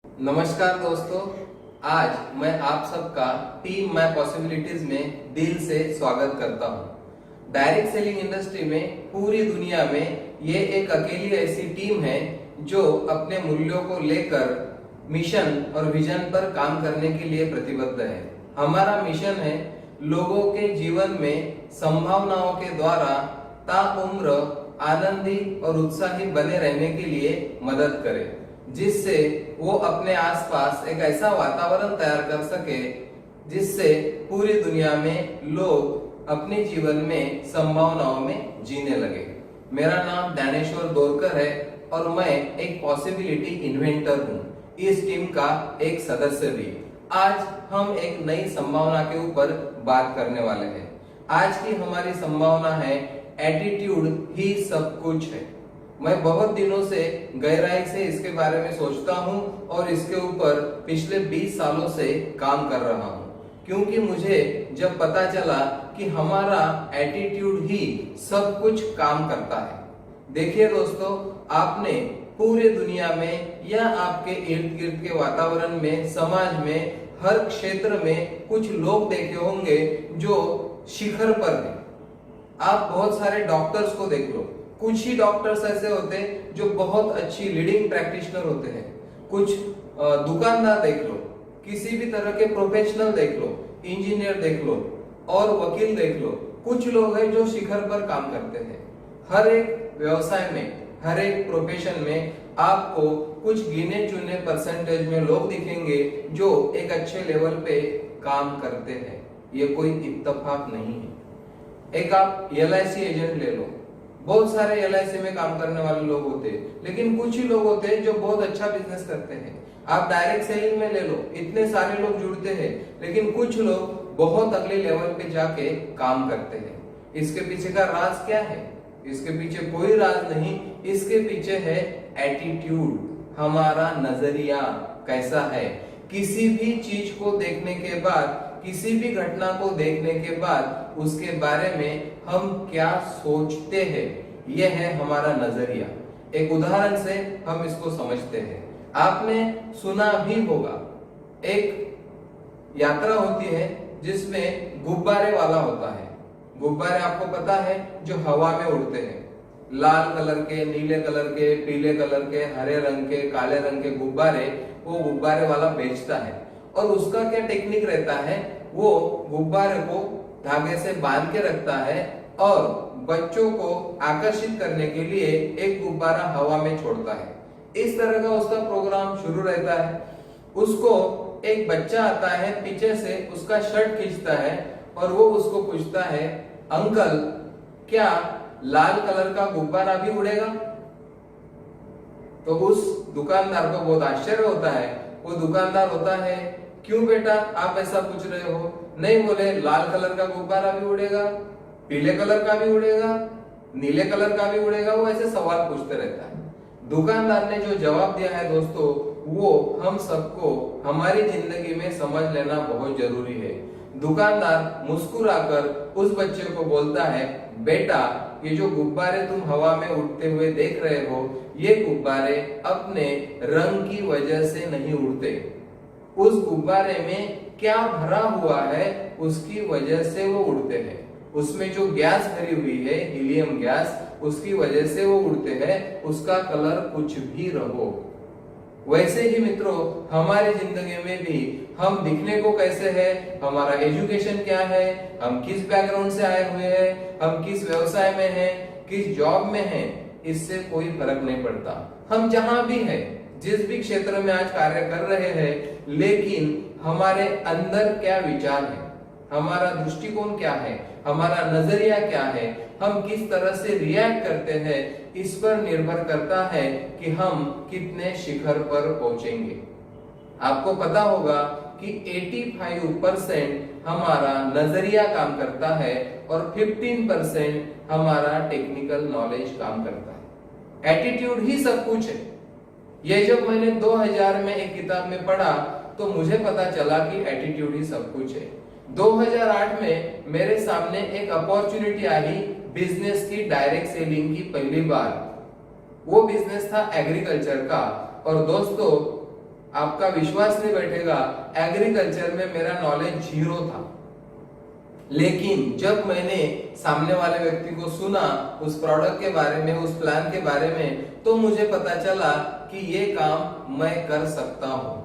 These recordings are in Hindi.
नमस्कार दोस्तों, आज मैं आप सबका टीम माय पॉसिबिलिटीज में दिल से स्वागत करता हूं। डायरेक्ट सेलिंग इंडस्ट्री में पूरी दुनिया में ये एक अकेली ऐसी टीम है जो अपने मूल्यों को लेकर मिशन और विजन पर काम करने के लिए प्रतिबद्ध है। हमारा मिशन है लोगों के जीवन में संभावनाओं के द्वारा ताउम्र आनंदी और उत्साही बने रहने के लिए मदद करें, जिससे वो अपने आसपास एक ऐसा वातावरण तैयार कर सके जिससे पूरी दुनिया में लोग अपने जीवन में संभावनाओं में जीने लगे। मेरा नाम ज्ञानेश्वर दोरकर है और मैं एक पॉसिबिलिटी इन्वेंटर हूँ, इस टीम का एक सदस्य भी। आज हम एक नई संभावना के ऊपर बात करने वाले हैं। आज की हमारी संभावना है एटीट्यूड ही सब कुछ है। मैं बहुत दिनों से गहराई से इसके बारे में सोचता हूँ और इसके ऊपर पिछले 20 सालों से काम कर रहा हूँ, क्योंकि मुझे जब पता चला कि हमारा एटीट्यूड ही सब कुछ काम करता है। देखिए दोस्तों, आपने पूरे दुनिया में या आपके इर्द गिर्द के वातावरण में, समाज में, हर क्षेत्र में कुछ लोग देखे होंगे जो शिखर पर हैं। आप बहुत सारे डॉक्टर्स को देख लो, कुछ ही डॉक्टर्स ऐसे होते हैं जो बहुत अच्छी लीडिंग प्रैक्टिशनर होते हैं। कुछ दुकानदार देख लो, किसी भी तरह के प्रोफेशनल देख लो, इंजीनियर देख लो और वकील देख लो। कुछ लोग हैं जो शिखर पर काम करते हैं। हर एक व्यवसाय में, हर एक प्रोफेशन में आपको कुछ गिने चुने परसेंटेज में लोग दिखेंगे जो एक अच्छे लेवल पे काम करते हैं। ये कोई इत्तेफाक नहीं है। एक आप LIC एजेंट ले लो, बहुत सारे LIC में काम करने वाले लोग होते हैं, लेकिन कुछ ही लोग होते हैं जो बहुत अच्छा बिजनेस करते हैं। आप डायरेक्ट सेलिंग में ले लो, इतने सारे लोग जुड़ते हैं, लेकिन कुछ लोग बहुत अगले लेवल पे जाके काम करते हैं। इसके पीछे का राज क्या है? इसके पीछे कोई राज नहीं, इसके पीछे है एटीट्यूड। हमारा नजरिया कैसा है? किसी भी चीज को देखने के बाद, किसी भी घटना को देखने के बाद उसके बारे में हम क्या सोचते हैं, यह है हमारा नजरिया। एक उदाहरण से हम इसको समझते हैं। आपने सुना भी होगा, एक यात्रा होती है जिसमें गुब्बारे वाला होता है। गुब्बारे आपको पता है जो हवा में उड़ते हैं, लाल कलर के, नीले कलर के, पीले कलर के, हरे रंग के, काले रंग के गुब्बारे वो गुब्बारे वाला बेचता है। और उसका क्या टेक्निक रहता है, वो गुब्बारे को धागे से बांध के रखता है और बच्चों को आकर्षित करने के लिए एक गुब्बारा हवा में छोड़ता है। इस तरह का उसका प्रोग्राम शुरू रहता है। उसको एक बच्चा आता है, पीछे से उसका शर्ट खींचता है और वो उसको पूछता है, अंकल क्या लाल कलर का गुब्बारा भी उड़ेगा? तो उस दुकानदार को बहुत आश्चर्य होता है। वो दुकानदार होता है, क्यों बेटा आप ऐसा पूछ रहे हो? नहीं, बोले लाल कलर का गुब्बारा भी उड़ेगा, पीले कलर का भी उड़ेगा, नीले कलर का भी उड़ेगा। वो ऐसे सवाल पूछते रहता है। दुकानदार ने जो जवाब दिया है दोस्तों, वो हम सबको हमारी जिंदगी में समझ लेना बहुत जरूरी है। दुकानदार मुस्कुराकर उस बच्चे को बोलता है, बेटा ये जो गुब्बारे तुम हवा में उड़ते हुए देख रहे हो, ये गुब्बारे अपने रंग की वजह से नहीं उड़ते। उस गुब्बारे में क्या भरा हुआ है उसकी वजह से वो उड़ते हैं। उसमें जो गैस भरी हुई है, हीलियम गैस, उसकी वजह से वो उड़ते हैं। उसका कलर कुछ भी रहो। वैसे ही मित्रों, हमारी जिंदगी में भी हम दिखने को कैसे हैं, हमारा एजुकेशन क्या है, हम किस बैकग्राउंड से आए हुए हैं, हम किस व्यवसाय में हैं, किस जॉब में हैं, इससे कोई फर्क नहीं पड़ता। हम जहां भी हैं, जिस भी क्षेत्र में आज कार्य कर रहे हैं, लेकिन हमारे अंदर क्या विचार है, हमारा दृष्टिकोण क्या है, हमारा नजरिया क्या है, हम किस तरह से रिएक्ट करते हैं, इस पर निर्भर करता है कि हम कितने शिखर पर पहुंचेंगे। आपको पता होगा कि 85% हमारा नजरिया काम करता है और 15% हमारा टेक्निकल नॉलेज काम करता है। एटीट्यूड ही सब कुछ है। ये जब मैंने 2000 में एक किताब में पढ़ा तो मुझे पता चला कि एटीट्यूड ही सब कुछ है। 2008 में मेरे सामने एक अपॉर्चुनिटी आई बिजनेस की, डायरेक्ट सेलिंग की पहली बार। वो बिजनेस था एग्रीकल्चर का। और दोस्तों, आपका विश्वास नहीं बैठेगा, एग्रीकल्चर में मेरा नॉलेज 0 था। लेकिन जब मैंने सामने वाले व्यक्ति को सुना उस प्रोडक्ट के बारे में, उस प्लान के बारे में, तो मुझे पता चला कि ये काम मैं कर सकता हूं।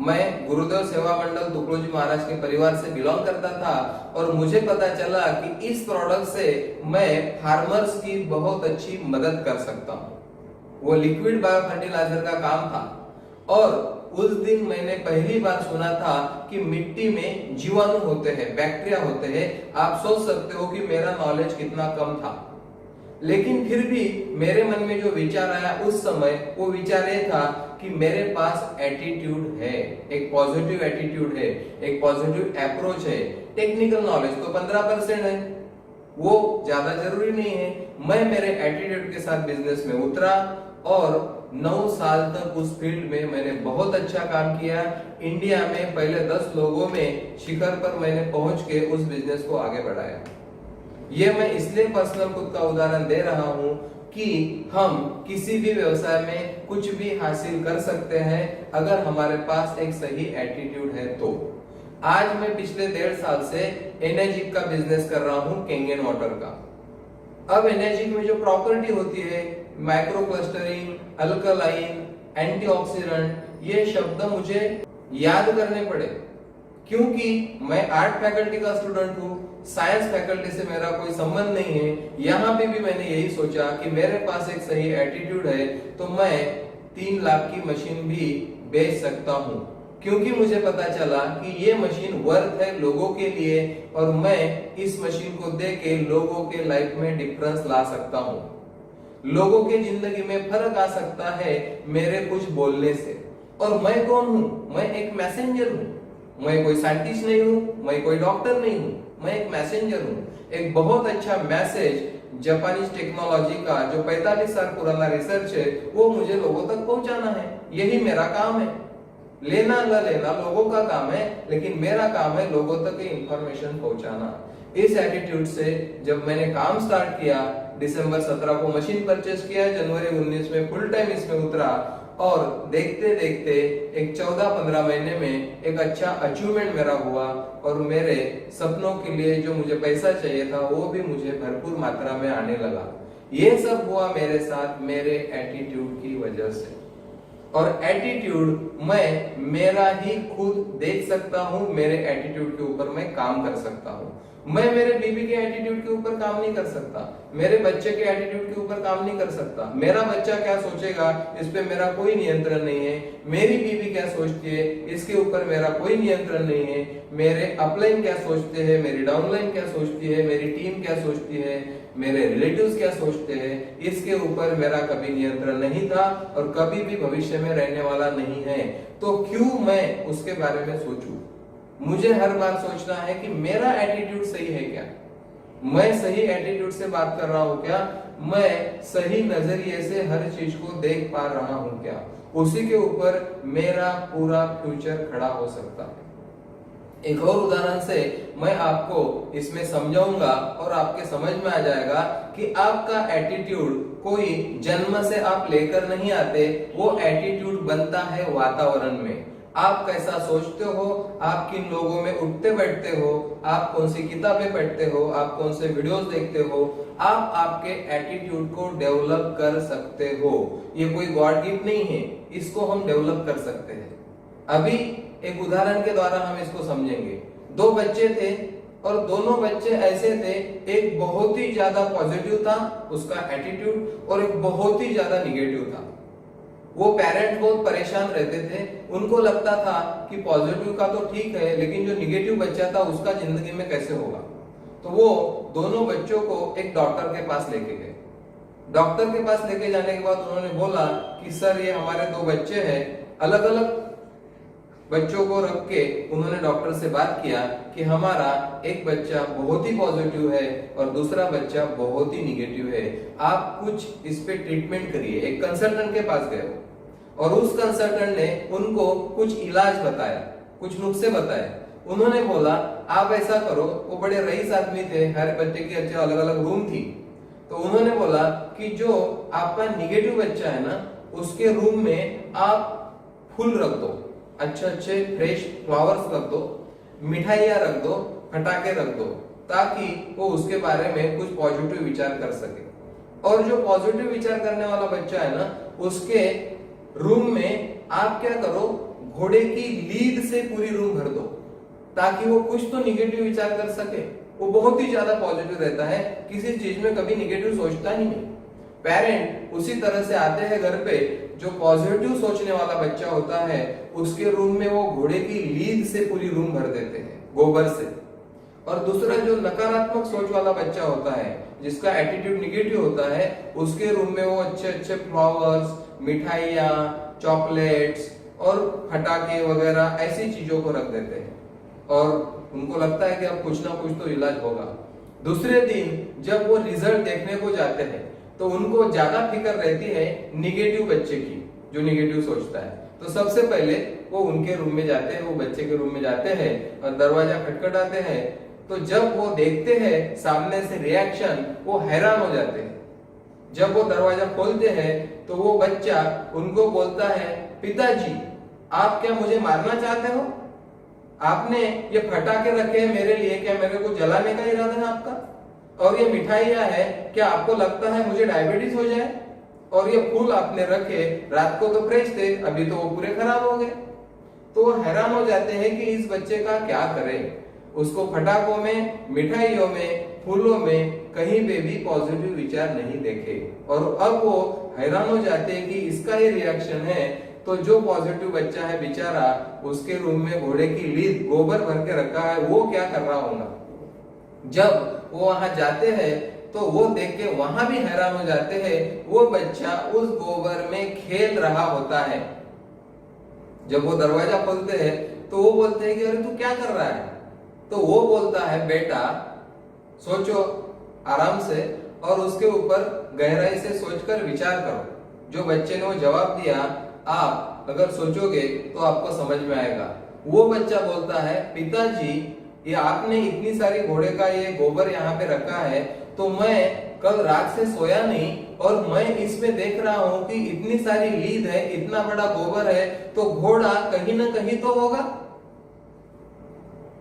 मैं गुरुदेव सेवा मंडल तुकडोजी महाराज के परिवार से बिलोंग करता था और मुझे पता चला कि इस प्रोडक्ट से मैं फार्मर्स की बहुत अच्छी मदद कर सकता हूं। वो लिक्विड बायो फर्टिलाइजर का काम था और उस दिन मैंने पहली बार सुना था कि मिट्टी में जीवाणु होते हैं, बैक्टीरिया होते हैं। आप सोच सकते हो कि मेरा नॉलेज कितना कम था, लेकिन फिर भी मेरे मन में जो विचार आया उस समय, वो विचार ये था कि मेरे पास एटीट्यूड है, एक पॉजिटिव एटीट्यूड है, एक पॉजिटिव अप्रोच है। टेक्निकल नॉलेज तो 15% है, वो ज्यादा जरूरी नहीं है। मैं मेरे एटीट्यूड के साथ बिजनेस में उतरा और 9 साल तक उस फील्ड में मैंने बहुत अच्छा काम किया। इंडिया में पहले 10 लोगों में शिखर पर मैंने पहुंच के उस बिजनेस को आगे बढ़ाया। ये मैं इसलिए पर्सनल खुद का उदाहरण दे रहा हूं कि हम किसी भी व्यवसाय में कुछ भी हासिल कर सकते हैं अगर हमारे पास एक सही एटीट्यूड है तो। आज मैं पिछले 1.5 साल से एनर्जिक का बिजनेस कर रहा हूं, कैंगन वाटर का। अब एनर्जिक में जो प्रॉपर्टी होती है, माइक्रो क्लस्टरिंग, अल्कलाइन, एंटीऑक्सीडेंट, ये शब्द मुझे याद करने पड़े क्योंकि मैं आर्ट फैकल्टी का स्टूडेंट हूँ, साइंस फैकल्टी से मेरा कोई संबंध नहीं है। यहाँ पे भी मैंने यही सोचा कि मेरे पास एक सही एटीट्यूड है तो मैं 3 लाख की मशीन भी बेच सकता हूँ, क्योंकि मुझे पता चला कि ये मशीन वर्थ है लोगों के लिए और मैं इस मशीन को दे के लोगों के लाइफ में डिफरेंस ला सकता हूँ। लोगों के जिंदगी में फर्क आ सकता है मेरे कुछ बोलने से। और मैं कौन हूँ? मैं एक मैसेंजर हूँ। मैं कोई साइंटिस्ट नहीं हूँ, मैं कोई डॉक्टर नहीं हूँ, मैं एक मैसेंजर हूँ। एक बहुत अच्छा मैसेज जापानीज टेक्नोलॉजी का जो 45 साल पुराना रिसर्च है वो मुझे लोगों तक पहुंचाना है। यही मेरा काम है। लेना न लेना लोगों का काम है, लेकिन मेरा काम है लोगों तक इंफॉर्मेशन पहुंचाना। इस एटीट्यूड से जब मैंने काम स्टार्ट किया, दिसंबर 17 को मशीन परचेस किया, जनवरी 19 में फुल टाइम इसमें उतरा और देखते देखते एक 14-15 महीने में एक अच्छा अचीवमेंट मेरा हुआ और मेरे सपनों के लिए जो मुझे पैसा चाहिए था वो भी मुझे भरपूर मात्रा में आने लगा। ये सब हुआ मेरे साथ मेरे एटीट्यूड की वजह से। और एटीट्यूड मैं मेरा ही खुद देख सकता हूँ, मेरे एटीट्यूड के ऊपर मैं काम कर सकता हूँ। मैं मेरे बीवी के एटीट्यूड के ऊपर काम नहीं कर सकता, मेरे बच्चे के एटीट्यूड के ऊपर काम नहीं कर सकता। मेरा बच्चा क्या सोचेगा इस पे मेरा कोई नियंत्रण नहीं है। मेरी बीवी क्या सोचती है इसके ऊपर मेरा कोई नियंत्रण नहीं है। मेरे अपलाइन क्या सोचते हैं, मेरी डाउनलाइन क्या सोचती है, मेरी टीम क्या सोचती है, मेरे रिलेटिव्स क्या सोचते हैं, इसके ऊपर मेरा कभी नियंत्रण नहीं था और कभी भी भविष्य में रहने वाला नहीं है। तो क्यों मैं उसके बारे में सोचूं? मुझे हर बार सोचना है कि मेरा एटीट्यूड सही है क्या, मैं सही एटीट्यूड से बात कर रहा हूं क्या, मैं सही नजरिए से हर चीज को देख पा रहा हूं क्या, उसी के ऊपर मेरा पूरा फ्यूचर खड़ा हो सकता है। एक और उदाहरण से मैं आपको इसमें समझाऊंगा और आपके समझ में आ जाएगा कि आपका एटीट्यूड कोई जन्म से आप लेकर नहीं आते, वो एटीट्यूड बनता है वातावरण में। आप कैसा सोचते हो, आप किन लोगों में उठते बैठते हो, आप कौन सी किताबें पढ़ते हो, आप कौन से वीडियोस देखते हो, आप आपके एटीट्यूड को डेवलप कर सकते हो। ये कोई गॉड गिफ्ट नहीं है, इसको हम डेवलप कर सकते हैं। अभी एक उदाहरण के द्वारा हम इसको समझेंगे। 2 बच्चे थे और दोनों बच्चे ऐसे थे, एक बहुत ही ज्यादा पॉजिटिव था उसका एटीट्यूड और एक बहुत ही ज्यादा निगेटिव था। वो पेरेंट्स बहुत परेशान रहते थे, उनको लगता था कि पॉजिटिव का तो ठीक है लेकिन जो निगेटिव बच्चा था उसका जिंदगी में कैसे होगा। तो वो दोनों बच्चों को एक डॉक्टर के पास लेके गए। डॉक्टर के पास लेके जाने के बाद उन्होंने बोला कि सर ये हमारे 2 बच्चे हैं, अलग अलग बच्चों को रख के उन्होंने डॉक्टर से बात किया कि हमारा एक बच्चा बहुत ही पॉजिटिव है और दूसरा बच्चा बहुत ही निगेटिव है, आप कुछ इस पे ट्रीटमेंट करिए। एक कंसल्टेंट के पास गए और उस कंसल्टेंट ने उनको कुछ इलाज बताया, कुछ नुस्खे बताए। उन्होंने बोला आप ऐसा करो, वो बड़े रईस आदमी थे, हर बच्चे की अच्छे अलग अलग रूम थी, तो उन्होंने बोला कि जो आपका निगेटिव बच्चा है ना उसके रूम में आप फूल रख दो, अच्छे अच्छे फ्रेश फ्लावर्स रख दो, मिठाइयां रख दो, पटाखे रख दो, ताकि वो उसके बारे में कुछ पॉजिटिव विचार कर सके। और जो पॉजिटिव विचार करने वाला बच्चा है ना, उसके रूम में आप क्या करो, घोड़े की लीद से पूरी रूम भर दो, ताकि वो कुछ तो निगेटिव विचार कर सके। वो बहुत ही ज्यादा पॉजिटिव रहता है, किसी चीज में कभी निगेटिव सोचता ही नहीं। पेरेंट उसी तरह से आते हैं घर पे, जो पॉजिटिव सोचने वाला बच्चा होता है उसके रूम में वो घोड़े की लीद से पूरी रूम भर देते हैं, गोबर से। और दूसरा जो नकारात्मक सोच वाला बच्चा होता है, जिसका एटीट्यूड निगेटिव होता है, उसके रूम में वो अच्छे अच्छे फ्लावर्स, मिठाइयाँ, चॉकलेट्स और फटाके वगैरह ऐसी चीजों को रख देते हैं, और उनको लगता है कि अब कुछ ना कुछ तो इलाज होगा। दूसरे दिन जब वो रिजल्ट देखने को जाते हैं तो उनको ज्यादा फिक्र रहती है निगेटिव बच्चे की, जो निगेटिव सोचता है। तो सबसे पहले वो उनके रूम में जाते हैं, वो बच्चे के रूम में जाते हैं और दरवाजा खटखटाते हैं। तो जब वो देखते हैं सामने से रिएक्शन, वो हैरान हो जाते हैं। जब वो दरवाजा खोलते हैं तो वो बच्चा उनको बोलता है, पिताजी आप क्या मुझे मारना चाहते हो? आपने ये फटाके रखे हैं मेरे लिए, क्या मेरे को जलाने का इरादा है आपका? और ये मिठाइयां है, क्या आपको लगता है मुझे डायबिटीज हो जाए? और ये फूल आपने रखे, रात को तो फ्रेश थे, अभी तो वो पूरे खराब हो गए। तो वो हैरान हो जाते हैं कि इस बच्चे का क्या करें। उसको फटाकों में, मिठाइयों में, फूलों में कहीं पे भी पॉजिटिव विचार नहीं देखे, और अब वो हैरान हो जाते हैं कि इसका ये रिएक्शन है। तो जो पॉजिटिव बच्चा है बेचारा, उसके रूम में घोड़े की लीद गोबर भर के रखा है, वो क्या कर रहा होगा। जब वो वहां जाते हैं तो वो देख के वहां भी हैरान हो जाते हैं, वो बच्चा उस गोबर में खेल रहा होता है। जब वो दरवाजा खोलते हैं तो वो बोलते हैं कि अरे तू क्या कर रहा है? तो वो बोलता है, बेटा सोचो आराम से और उसके ऊपर गहराई से सोचकर विचार करो। जो बच्चे ने वो जवाब दिया, आप अगर सोचोगे तो आपको समझ में आएगा। वो बच्चा बोलता है, पिताजी ये आपने इतनी सारी घोड़े का ये गोबर यहाँ पे रखा है, तो मैं कल रात से सोया नहीं और मैं इसमें देख रहा हूँ कि इतनी सारी लीद है, इतना बड़ा गोबर है, तो घोड़ा कहीं ना कहीं तो होगा।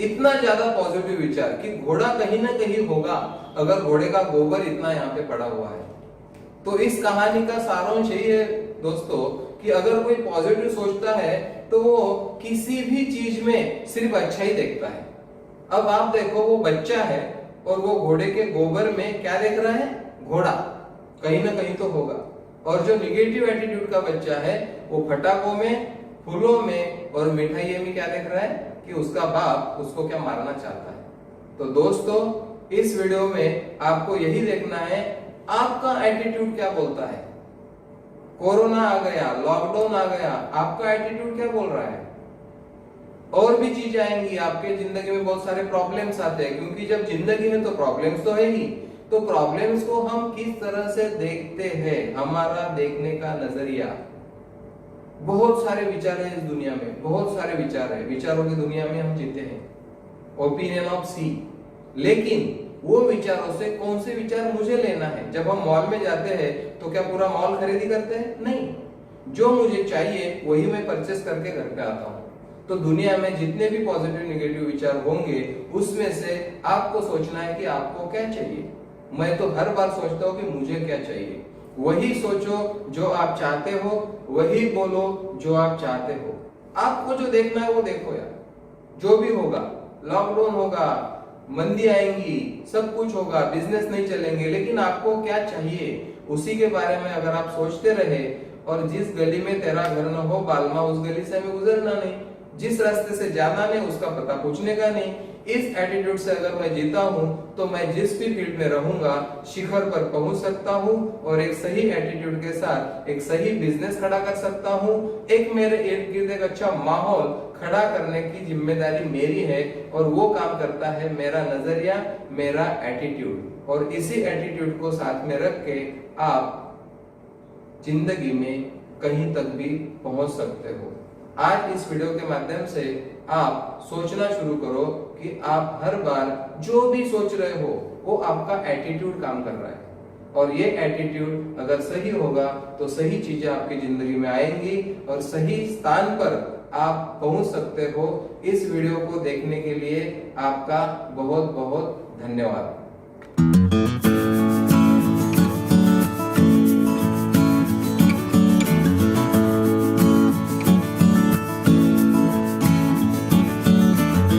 इतना ज्यादा पॉजिटिव विचार कि घोड़ा कहीं ना कहीं होगा, अगर घोड़े का गोबर इतना यहाँ पे पड़ा हुआ है। तो इस कहानी का सारांश यही है दोस्तों, कि अगर कोई पॉजिटिव सोचता है तो वो किसी भी चीज में सिर्फ अच्छा ही देखता है। अब आप देखो, वो बच्चा है और वो घोड़े के गोबर में क्या देख रहा है? घोड़ा कहीं ना कहीं तो होगा। और जो निगेटिव एटीट्यूड का बच्चा है, वो फटाकों में, फूलों में और मिठाइयों में क्या देख रहा है कि उसका बाप उसको क्या मारना चाहता है। तो दोस्तों, इस वीडियो में आपको यही देखना है, आपका एटीट्यूड क्या बोलता है। कोरोना आ गया, लॉकडाउन आ गया, आपका एटीट्यूड क्या बोल रहा है? और भी चीजें आएंगी आपके जिंदगी में, बहुत सारे प्रॉब्लम्स आते हैं, क्योंकि जब जिंदगी में तो प्रॉब्लम्स तो है ही। तो प्रॉब्लम्स को हम किस तरह से देखते हैं, हमारा देखने का नजरिया। बहुत सारे विचार है इस दुनिया में, बहुत सारे विचार है, विचारों की दुनिया में हम जीते हैं, ओपिनियन ऑफ सी। लेकिन वो विचारों से कौन से विचार मुझे लेना है। जब हम मॉल में जाते हैं तो क्या पूरा मॉल खरीदी करते हैं? नहीं, जो मुझे चाहिए वही मैं परचेस करके घर पे आता हूँ। तो दुनिया में जितने भी पॉजिटिव निगेटिव विचार होंगे, उसमें से आपको सोचना है कि आपको क्या चाहिए। मैं तो हर बार सोचता हूँ कि मुझे क्या चाहिए। वही सोचो जो आप चाहते हो, वही बोलो जो आप चाहते हो। आपको जो देखना है वो देखो यार। जो भी होगा, लॉकडाउन होगा, मंदी आएंगी, सब कुछ होगा, बिजनेस नहीं चलेंगे, लेकिन आपको क्या चाहिए उसी के बारे में अगर आप सोचते रहे, और जिस गली में तेरा घर न हो बालमा, उस गली से हमें गुजरना नहीं, जिस रास्ते से जाना नहीं उसका पता पूछने का नहीं। इस एटीट्यूड से अगर मैं जीता हूं तो मैं जिस भी फील्ड में रहूंगा शिखर पर पहुंच सकता हूं, और एक सही एटीट्यूड के साथ एक सही बिजनेस खड़ा कर सकता हूं। एक मेरे इर्द गिर्द एक अच्छा माहौल खड़ा करने की जिम्मेदारी मेरी है, और वो काम करता है मेरा नजरिया, मेरा एटीट्यूड। और इसी एटीट्यूड को साथ में रख के आप जिंदगी में कहीं तक भी पहुंच सकते हो। आज इस वीडियो के माध्यम से आप सोचना शुरू करो कि आप हर बार जो भी सोच रहे हो वो आपका एटीट्यूड काम कर रहा है। और ये एटीट्यूड अगर सही होगा तो सही चीजें आपकी जिंदगी में आएंगी और सही स्थान पर आप पहुंच सकते हो। इस वीडियो को देखने के लिए आपका बहुत बहुत धन्यवाद।